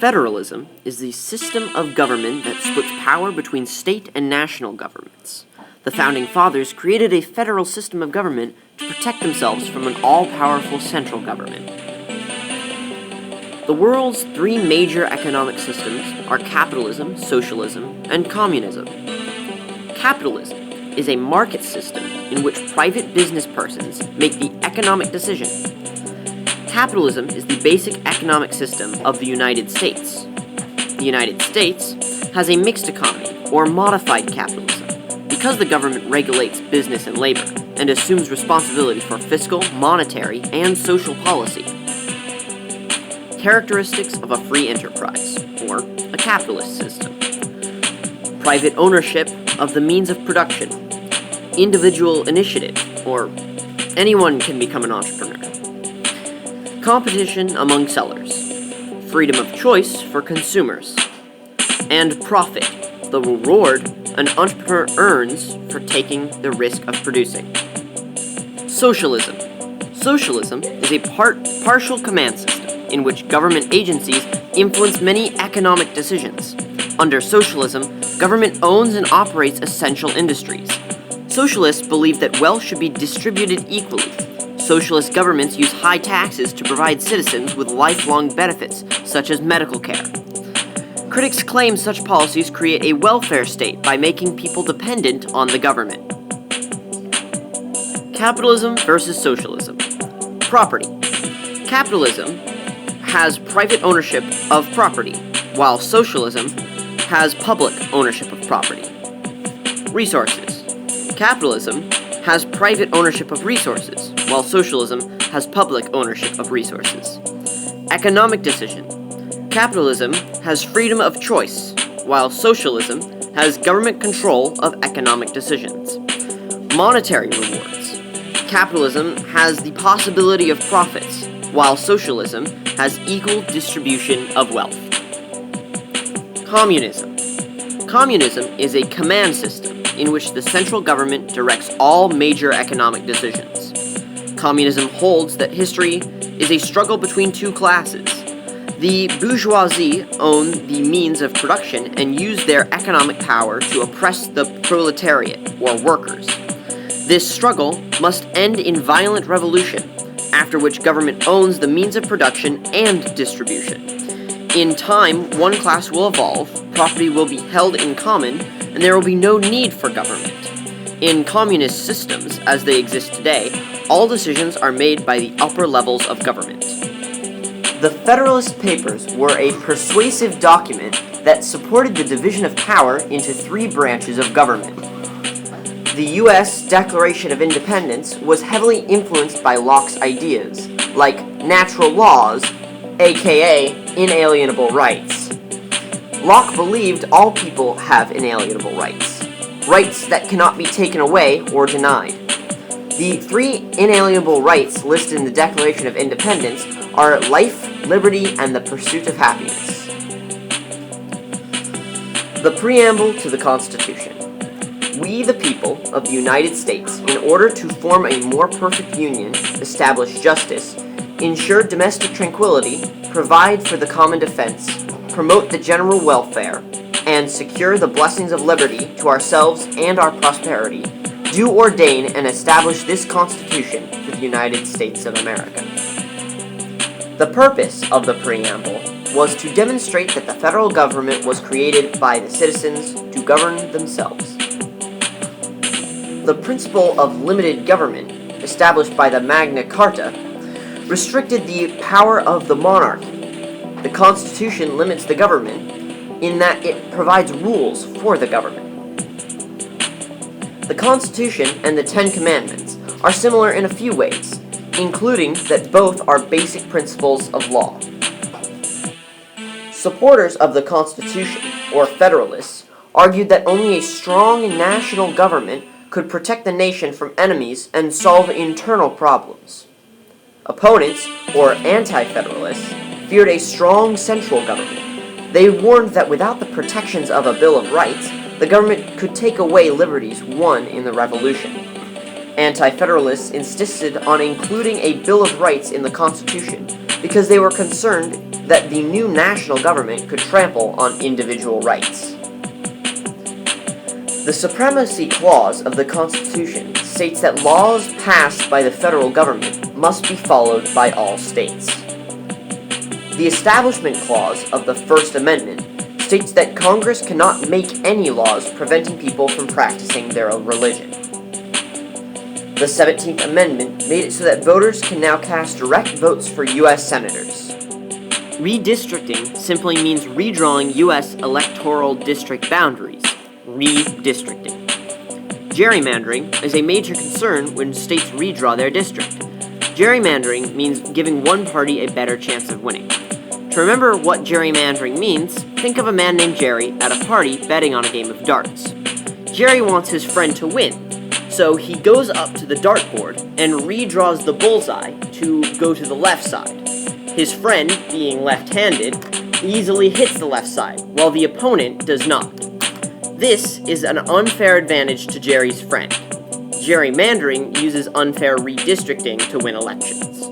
Federalism is the system of government that splits power between state and national governments. The Founding Fathers created a federal system of government to protect themselves from an all-powerful central government. The world's three major economic systems are capitalism, socialism, and communism. Capitalism is a market system in which private business persons make the economic decision. Capitalism is the basic economic system of the United States. The United States has a mixed economy, or modified capitalism, because the government regulates business and labor, and assumes responsibility for fiscal, monetary, and social policy. Characteristics of a free enterprise, or a capitalist system. Private ownership of the means of production. Individual initiative, or anyone can become an entrepreneur. Competition among sellers. Freedom of choice for consumers. And profit, the reward an entrepreneur earns for taking the risk of producing. Socialism. Socialism is a partial command system in which government agencies influence many economic decisions. Under socialism, government owns and operates essential industries. Socialists believe that wealth should be distributed equally. Socialist governments use high taxes to provide citizens with lifelong benefits, such as medical care. Critics claim such policies create a welfare state by making people dependent on the government. Capitalism versus socialism. Property. Capitalism has private ownership of property, while socialism has public ownership of property. Resources. Capitalism has private ownership of resources, while socialism has public ownership of resources. Economic decision. Capitalism has freedom of choice, while socialism has government control of economic decisions. Monetary rewards. Capitalism has the possibility of profits, while socialism has equal distribution of wealth. Communism. Communism is a command system in which the central government directs all major economic decisions. Communism holds that history is a struggle between two classes. The bourgeoisie own the means of production and use their economic power to oppress the proletariat, or workers. This struggle must end in violent revolution, after which government owns the means of production and distribution. In time, one class will evolve, property will be held in common, and there will be no need for government. In communist systems, as they exist today, all decisions are made by the upper levels of government. The Federalist Papers were a persuasive document that supported the division of power into three branches of government. The U.S. Declaration of Independence was heavily influenced by Locke's ideas, like natural laws, aka inalienable rights. Locke believed all people have inalienable rights, rights that cannot be taken away or denied. The three inalienable rights listed in the Declaration of Independence are life, liberty, and the pursuit of happiness. The Preamble to the Constitution. We, the people of the United States, in order to form a more perfect union, establish justice, ensure domestic tranquility, provide for the common defense, promote the general welfare, and secure the blessings of liberty to ourselves and our prosperity, do ordain and establish this Constitution for the United States of America. The purpose of the preamble was to demonstrate that the federal government was created by the citizens to govern themselves. The principle of limited government, established by the Magna Carta, restricted the power of the monarchy. The Constitution limits the government in that it provides rules for the government. The Constitution and the Ten Commandments are similar in a few ways, including that both are basic principles of law. Supporters of the Constitution, or Federalists, argued that only a strong national government could protect the nation from enemies and solve internal problems. Opponents, or anti-Federalists, feared a strong central government. They warned that without the protections of a Bill of Rights, the government could take away liberties won in the Revolution. Anti-Federalists insisted on including a Bill of Rights in the Constitution because they were concerned that the new national government could trample on individual rights. The Supremacy Clause of the Constitution states that laws passed by the federal government must be followed by all states. The Establishment Clause of the First Amendment states that Congress cannot make any laws preventing people from practicing their own religion. The 17th Amendment made it so that voters can now cast direct votes for U.S. senators. Redistricting simply means redrawing U.S. electoral district boundaries. Redistricting. Gerrymandering is a major concern when states redraw their district. Gerrymandering means giving one party a better chance of winning. To remember what gerrymandering means, think of a man named Jerry at a party betting on a game of darts. Jerry wants his friend to win, so he goes up to the dartboard and redraws the bullseye to go to the left side. His friend, being left-handed, easily hits the left side, while the opponent does not. This is an unfair advantage to Jerry's friend. Gerrymandering uses unfair redistricting to win elections.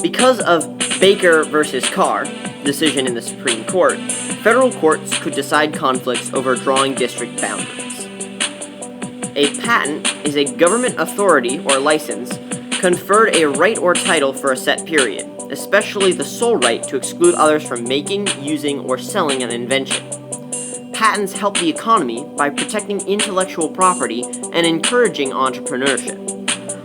Because of Baker versus Carr decision in the Supreme Court, federal courts could decide conflicts over drawing district boundaries. A patent is a government authority or license conferred a right or title for a set period, especially the sole right to exclude others from making, using, or selling an invention. Patents help the economy by protecting intellectual property and encouraging entrepreneurship.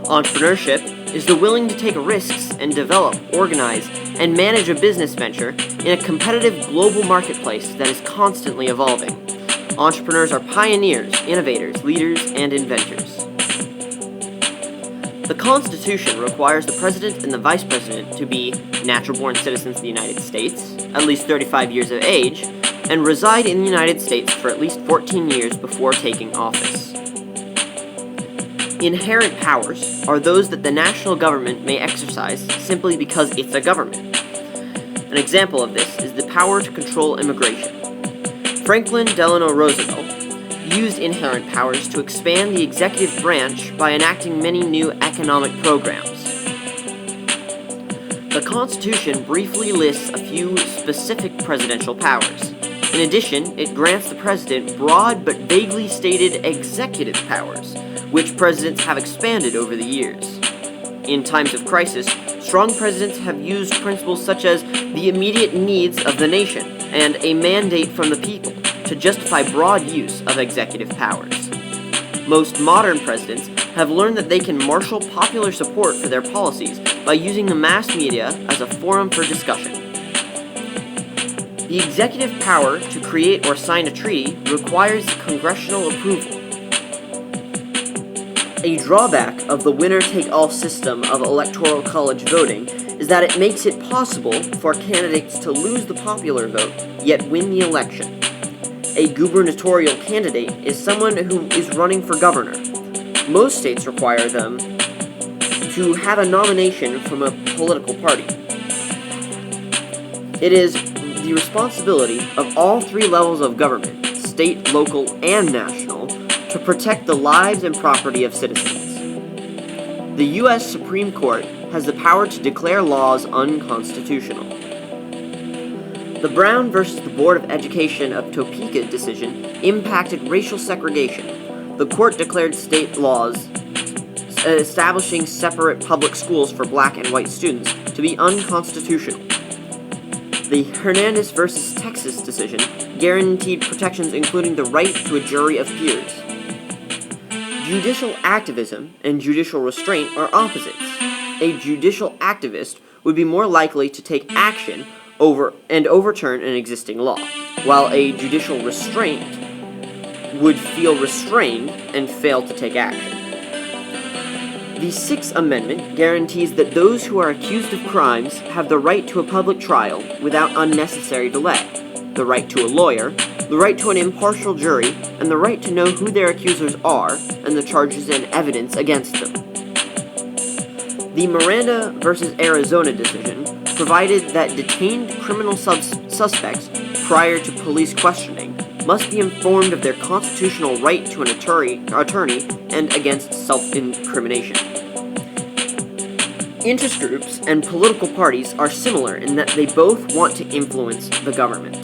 Entrepreneurship is the willing to take risks and develop, organize, and manage a business venture in a competitive global marketplace that is constantly evolving. Entrepreneurs are pioneers, innovators, leaders, and inventors. The Constitution requires the President and the Vice President to be natural-born citizens of the United States, at least 35 years of age, and reside in the United States for at least 14 years before taking office. Inherent powers are those that the national government may exercise simply because it's a government. An example of this is the power to control immigration. Franklin Delano Roosevelt used inherent powers to expand the executive branch by enacting many new economic programs. The Constitution briefly lists a few specific presidential powers. In addition, it grants the president broad but vaguely stated executive powers, which presidents have expanded over the years. In times of crisis, strong presidents have used principles such as the immediate needs of the nation and a mandate from the people to justify broad use of executive powers. Most modern presidents have learned that they can marshal popular support for their policies by using the mass media as a forum for discussion. The executive power to create or sign a treaty requires congressional approval. A drawback of the winner-take-all system of electoral college voting is that it makes it possible for candidates to lose the popular vote, yet win the election. A gubernatorial candidate is someone who is running for governor. Most states require them to have a nomination from a political party. It is the responsibility of all three levels of government, state, local, and national, to protect the lives and property of citizens. The U.S. Supreme Court has the power to declare laws unconstitutional. The Brown versus the Board of Education of Topeka decision impacted racial segregation. The court declared state laws establishing separate public schools for black and white students to be unconstitutional. The Hernandez versus Texas decision guaranteed protections including the right to a jury of peers. Judicial activism and judicial restraint are opposites. A judicial activist would be more likely to take action over and overturn an existing law, while a judicial restraint would feel restrained and fail to take action. The Sixth Amendment guarantees that those who are accused of crimes have the right to a public trial without unnecessary delay, the right to a lawyer, the right to an impartial jury, and the right to know who their accusers are and the charges and evidence against them. The Miranda versus Arizona decision provided that detained criminal suspects prior to police questioning must be informed of their constitutional right to an attorney and against self-incrimination. Interest groups and political parties are similar in that they both want to influence the government.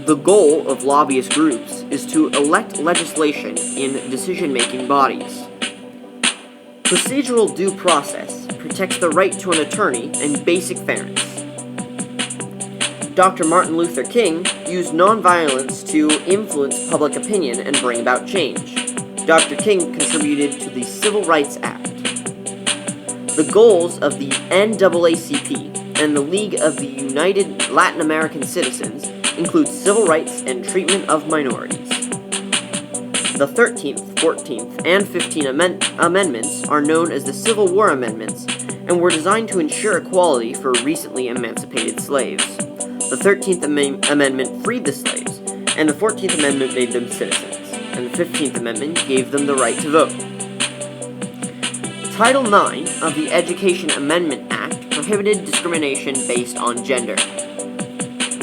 The goal of lobbyist groups is to elect legislation in decision-making bodies. Procedural due process protects the right to an attorney and basic fairness. Dr. Martin Luther King used nonviolence to influence public opinion and bring about change. Dr. King contributed to the Civil Rights Act. The goals of the NAACP and the League of the United Latin American Citizens include civil rights and treatment of minorities. The 13th, 14th, and 15th Amendments are known as the Civil War Amendments and were designed to ensure equality for recently emancipated slaves. The 13th Amendment freed the slaves, and the 14th Amendment made them citizens, and the 15th Amendment gave them the right to vote. Title IX of the Education Amendment Act prohibited discrimination based on gender.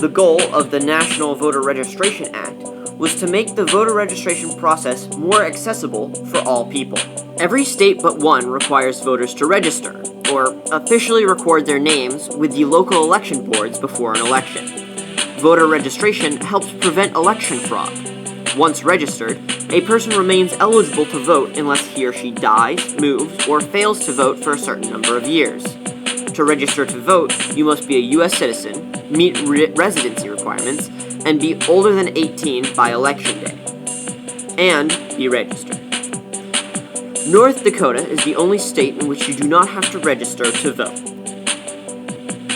The goal of the National Voter Registration Act was to make the voter registration process more accessible for all people. Every state but one requires voters to register, or officially record their names with the local election boards before an election. Voter registration helps prevent election fraud. Once registered, a person remains eligible to vote unless he or she dies, moves, or fails to vote for a certain number of years. To register to vote, you must be a U.S. citizen, meet residency requirements, and be older than 18 by election day, and be registered. North Dakota is the only state in which you do not have to register to vote.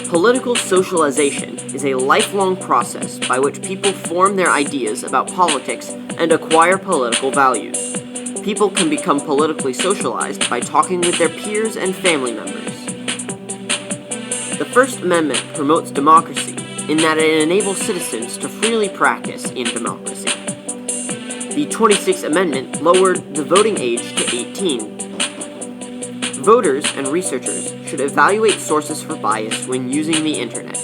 Political socialization is a lifelong process by which people form their ideas about politics and acquire political values. People can become politically socialized by talking with their peers and family members. The First Amendment promotes democracy in that it enables citizens to freely practice in democracy. The 26th Amendment lowered the voting age to 18. Voters and researchers should evaluate sources for bias when using the internet.